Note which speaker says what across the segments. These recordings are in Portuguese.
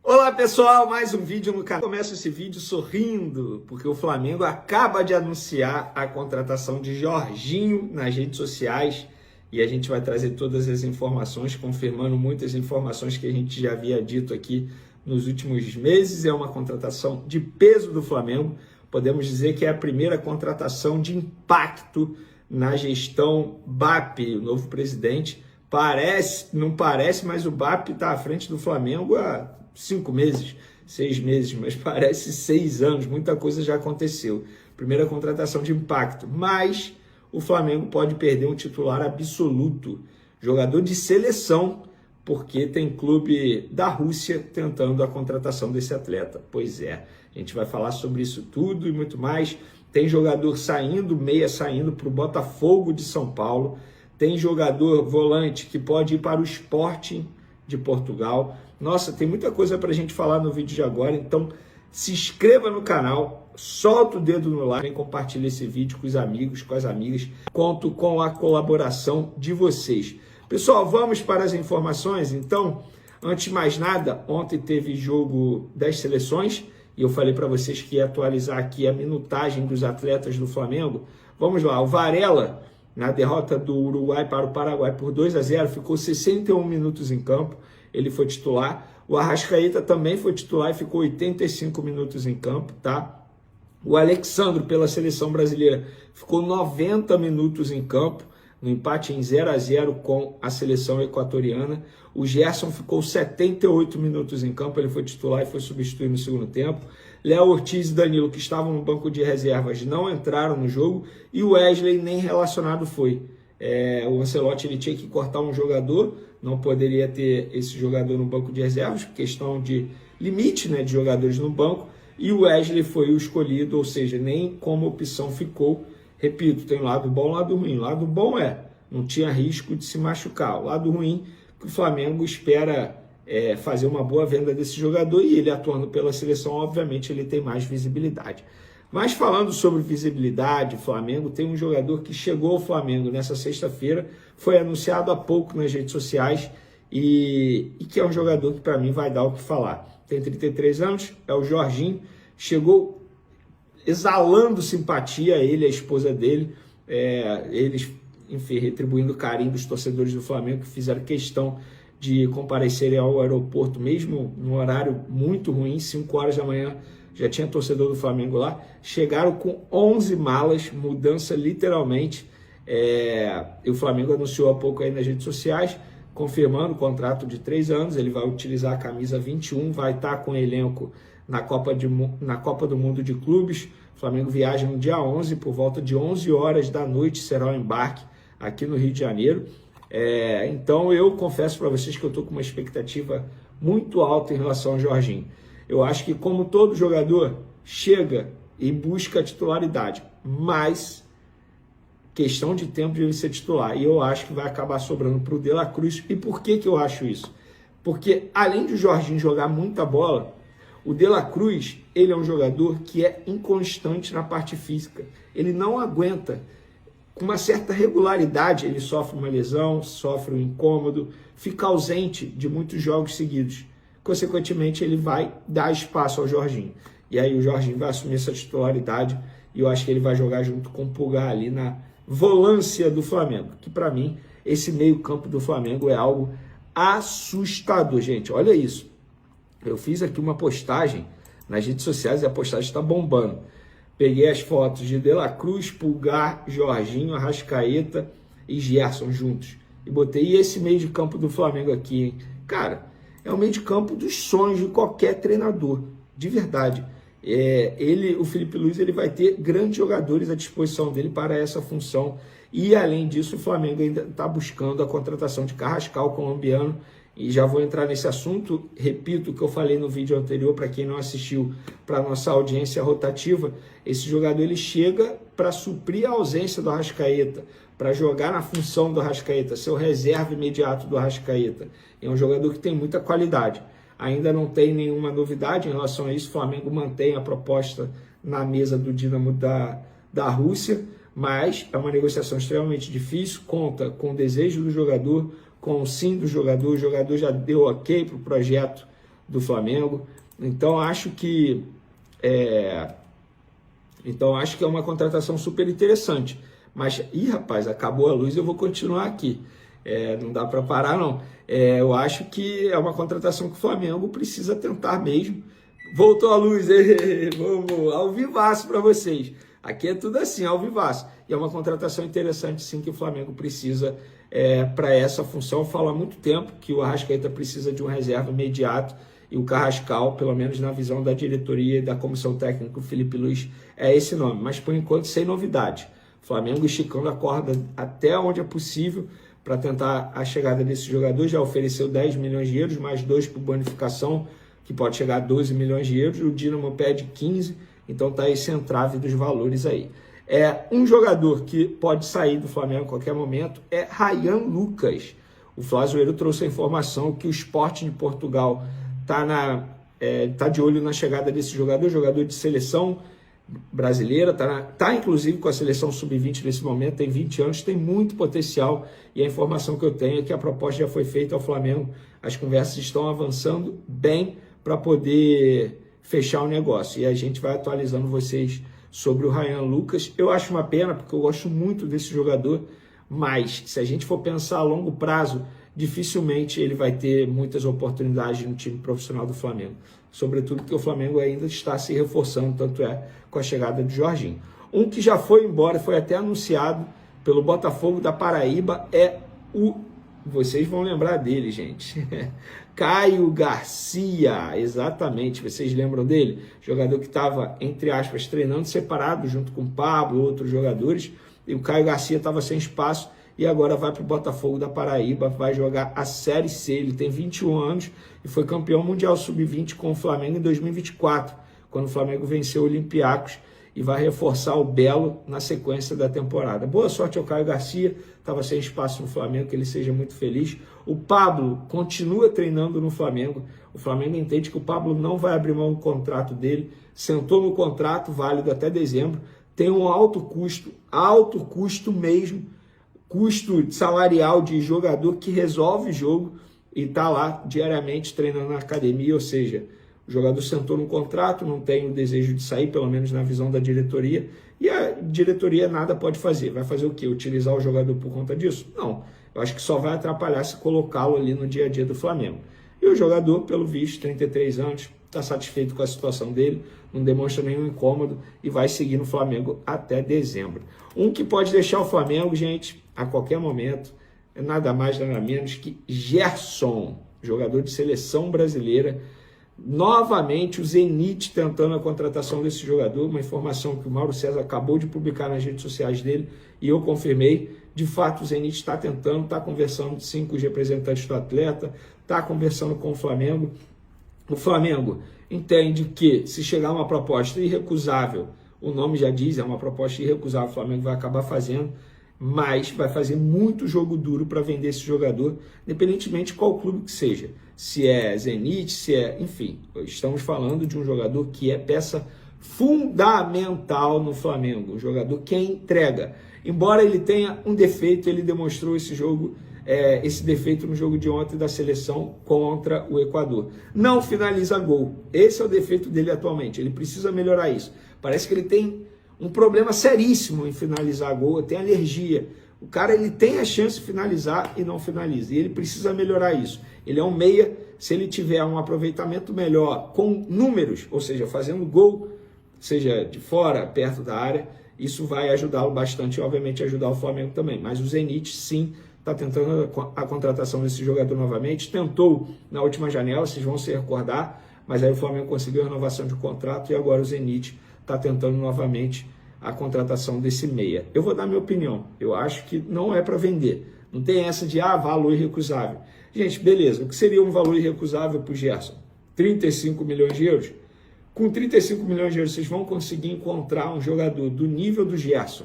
Speaker 1: Olá pessoal, mais um vídeo no canal. Começo esse vídeo sorrindo, porque o Flamengo acaba de anunciar a contratação de Jorginho nas redes sociais e a gente vai trazer todas as informações, confirmando muitas informações que a gente já havia dito aqui nos últimos meses. É uma contratação de peso do Flamengo, podemos dizer que é a primeira contratação de impacto na gestão BAP, o novo presidente. Não parece, mas o BAP está à frente do Flamengo há 5 meses, 6 meses, mas parece 6 anos, muita coisa já aconteceu. Primeira contratação de impacto, mas o Flamengo pode perder um titular absoluto, jogador de seleção, porque tem clube da Rússia tentando a contratação desse atleta. Pois é, a gente vai falar sobre isso tudo e muito mais. Tem jogador saindo, meia saindo para o Botafogo de São Paulo, tem jogador volante que pode ir para o Sporting de Portugal. Nossa, tem muita coisa para a gente falar no vídeo de agora, então se inscreva no canal, solta o dedo no like e compartilhe esse vídeo com os amigos, com as amigas. Conto com a colaboração de vocês. Pessoal, vamos para as informações? Então, antes de mais nada, ontem teve jogo das seleções e eu falei para vocês que ia atualizar aqui a minutagem dos atletas do Flamengo. Vamos lá, o Varela, na derrota do Uruguai para o Paraguai por 2-0, ficou 61 minutos em campo, ele foi titular. O Arrascaeta também foi titular e ficou 85 minutos em campo, tá? O Alexandro, pela seleção brasileira, ficou 90 minutos em campo, no empate em 0-0 com a seleção equatoriana. O Gerson ficou 78 minutos em campo, ele foi titular e foi substituído no segundo tempo. Léo Ortiz e Danilo, que estavam no banco de reservas, não entraram no jogo, e o Wesley nem relacionado foi. O Ancelotti ele tinha que cortar um jogador, não poderia ter esse jogador no banco de reservas, por questão de limite, né, de jogadores no banco, e o Wesley foi o escolhido, ou seja, nem como opção ficou. Repito, tem lado bom e lado ruim. O lado bom não tinha risco de se machucar. O lado ruim que o Flamengo espera fazer uma boa venda desse jogador, e ele atuando pela seleção, obviamente, ele tem mais visibilidade. Mas falando sobre visibilidade, Flamengo tem um jogador que chegou ao Flamengo nessa sexta-feira, foi anunciado há pouco nas redes sociais e que é um jogador que para mim vai dar o que falar. Tem 33 anos, é o Jorginho, chegou exalando simpatia, ele e a esposa dele, eles, enfim, retribuindo o carinho dos torcedores do Flamengo que fizeram questão de comparecerem ao aeroporto, mesmo num horário muito ruim, 5 horas da manhã, já tinha torcedor do Flamengo lá, chegaram com 11 malas, mudança literalmente, e o Flamengo anunciou há pouco aí nas redes sociais, confirmando o contrato de 3 anos, ele vai utilizar a camisa 21, vai estar com o elenco na Copa do Mundo de Clubes. O Flamengo viaja no dia 11, por volta de 11 horas da noite será o embarque aqui no Rio de Janeiro. Então eu confesso para vocês que eu estou com uma expectativa muito alta em relação ao Jorginho. Eu acho que, como todo jogador, chega e busca a titularidade, mas questão de tempo de ele ser titular, e eu acho que vai acabar sobrando para o De La Cruz. E por que eu acho isso? Porque além de o Jorginho jogar muita bola, o De La Cruz, ele é um jogador que é inconstante na parte física, ele não aguenta. Com uma certa regularidade, ele sofre uma lesão, sofre um incômodo, fica ausente de muitos jogos seguidos. Consequentemente, ele vai dar espaço ao Jorginho. E aí o Jorginho vai assumir essa titularidade e eu acho que ele vai jogar junto com o Pulgar ali na volância do Flamengo. Que para mim, esse meio campo do Flamengo é algo assustador, gente. Olha isso. Eu fiz aqui uma postagem nas redes sociais e a postagem está bombando. Peguei as fotos de De La Cruz, Pulgar, Jorginho, Arrascaeta e Gerson juntos. E botei esse meio de campo do Flamengo aqui, hein? Cara, é o meio de campo dos sonhos de qualquer treinador, de verdade. O Felipe Luiz, ele vai ter grandes jogadores à disposição dele para essa função. E além disso, o Flamengo ainda está buscando a contratação de Carrascal, colombiano. E já vou entrar nesse assunto, repito o que eu falei no vídeo anterior, para quem não assistiu, para a nossa audiência rotativa, esse jogador ele chega para suprir a ausência do Arrascaeta, para jogar na função do Arrascaeta, ser o reserva imediato do Arrascaeta. É um jogador que tem muita qualidade. Ainda não tem nenhuma novidade em relação a isso, o Flamengo mantém a proposta na mesa do Dínamo da Rússia, mas é uma negociação extremamente difícil, conta com o desejo do jogador, com o sim do jogador, o jogador já deu ok para o projeto do Flamengo. Então acho que é uma contratação super interessante. Mas, rapaz, acabou a luz, eu vou continuar aqui. Não dá para parar, não. Eu acho que é uma contratação que o Flamengo precisa tentar mesmo. Voltou a luz, vamos, ao vivaço para vocês. Aqui é tudo assim, ao vivaço. E é uma contratação interessante, sim, que o Flamengo precisa para essa função. Eu falo há muito tempo que o Arrascaeta precisa de um reserva imediato, e o Carrascal, pelo menos na visão da diretoria e da comissão técnica, o Felipe Luiz, é esse nome. Mas, por enquanto, sem novidade. O Flamengo esticando a corda até onde é possível para tentar a chegada desse jogador. Já ofereceu 10 milhões de euros, mais 2 por bonificação, que pode chegar a 12 milhões de euros. O Dinamo pede 15, então está esse entrave dos valores aí. Um jogador que pode sair do Flamengo a qualquer momento é Ryan Lucas. O Flazoeiro trouxe a informação que o Sporting de Portugal tá de olho na chegada desse jogador de seleção brasileira, tá inclusive com a seleção sub-20 nesse momento, tem 20 anos, tem muito potencial, e a informação que eu tenho é que a proposta já foi feita ao Flamengo, as conversas estão avançando bem para poder fechar o negócio, e a gente vai atualizando vocês sobre o Ryan Lucas. Eu acho uma pena, porque eu gosto muito desse jogador, mas se a gente for pensar a longo prazo, dificilmente ele vai ter muitas oportunidades no time profissional do Flamengo. Sobretudo porque o Flamengo ainda está se reforçando, tanto com a chegada de Jorginho. Um que já foi embora, foi até anunciado pelo Botafogo da Paraíba, vocês vão lembrar dele, gente. Caio Garcia, exatamente, vocês lembram dele? Jogador que estava, entre aspas, treinando separado, junto com o Pablo, outros jogadores, e o Caio Garcia estava sem espaço, e agora vai para o Botafogo da Paraíba, vai jogar a Série C. Ele tem 21 anos e foi campeão mundial sub-20 com o Flamengo em 2024, quando o Flamengo venceu o Olympiacos, e vai reforçar o Belo na sequência da temporada. Boa sorte ao Caio Garcia, estava sem espaço no Flamengo, que ele seja muito feliz. O Pablo continua treinando no Flamengo, o Flamengo entende que o Pablo não vai abrir mão do contrato dele, sentou no contrato, válido até dezembro, tem um alto custo mesmo, custo salarial de jogador que resolve jogo e está lá diariamente treinando na academia, ou seja, o jogador sentou no contrato, não tem o desejo de sair, pelo menos na visão da diretoria, e a diretoria nada pode fazer. Vai fazer o quê? Utilizar o jogador por conta disso? Não. Eu acho que só vai atrapalhar se colocá-lo ali no dia a dia do Flamengo. E o jogador, pelo visto, 33 anos, está satisfeito com a situação dele, não demonstra nenhum incômodo e vai seguir no Flamengo até dezembro. Um que pode deixar o Flamengo, gente, a qualquer momento, é nada mais, nada menos que Gerson, jogador de seleção brasileira. Novamente o Zenit tentando a contratação desse jogador, uma informação que o Mauro César acabou de publicar nas redes sociais dele e eu confirmei. De fato, o Zenit está tentando, está conversando sim com os representantes do atleta, está conversando com o Flamengo. O Flamengo entende que se chegar uma proposta irrecusável, o nome já diz, é uma proposta irrecusável, o Flamengo vai acabar fazendo, mas vai fazer muito jogo duro para vender esse jogador, independentemente de qual clube que seja. Se é Zenit, enfim, estamos falando de um jogador que é peça fundamental no Flamengo, um jogador que é entrega. Embora ele tenha um defeito, ele demonstrou esse defeito no jogo de ontem da seleção contra o Equador. Não finaliza gol. Esse é o defeito dele atualmente. Ele precisa melhorar isso. Parece que ele tem um problema seríssimo em finalizar gol, tem alergia. O cara, ele tem a chance de finalizar e não finaliza. E ele precisa melhorar isso. Ele é um meia, se ele tiver um aproveitamento melhor com números, ou seja, fazendo gol, seja de fora, perto da área, isso vai ajudá-lo bastante e, obviamente, ajudar o Flamengo também. Mas o Zenit, sim, está tentando a contratação desse jogador novamente. Tentou na última janela, vocês vão se recordar, mas aí o Flamengo conseguiu a renovação de contrato e agora o Zenit está tentando novamente a contratação desse meia. Eu vou dar minha opinião. Eu acho que não é para vender. Não tem essa de, valor irrecusável. Gente, beleza. O que seria um valor irrecusável para o Gerson? 35 milhões de euros? Com 35 milhões de euros, vocês vão conseguir encontrar um jogador do nível do Gerson,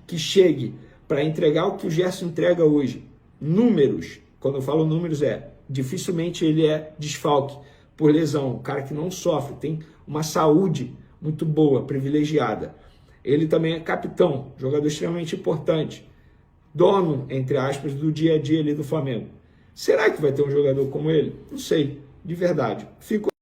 Speaker 1: que chegue para entregar o que o Gerson entrega hoje. Números. Quando eu falo números, dificilmente ele é desfalque por lesão. Um cara que não sofre, tem uma saúde muito boa, privilegiada. Ele também é capitão, jogador extremamente importante, dono, entre aspas, do dia a dia ali do Flamengo. Será que vai ter um jogador como ele? Não sei. De verdade. Fico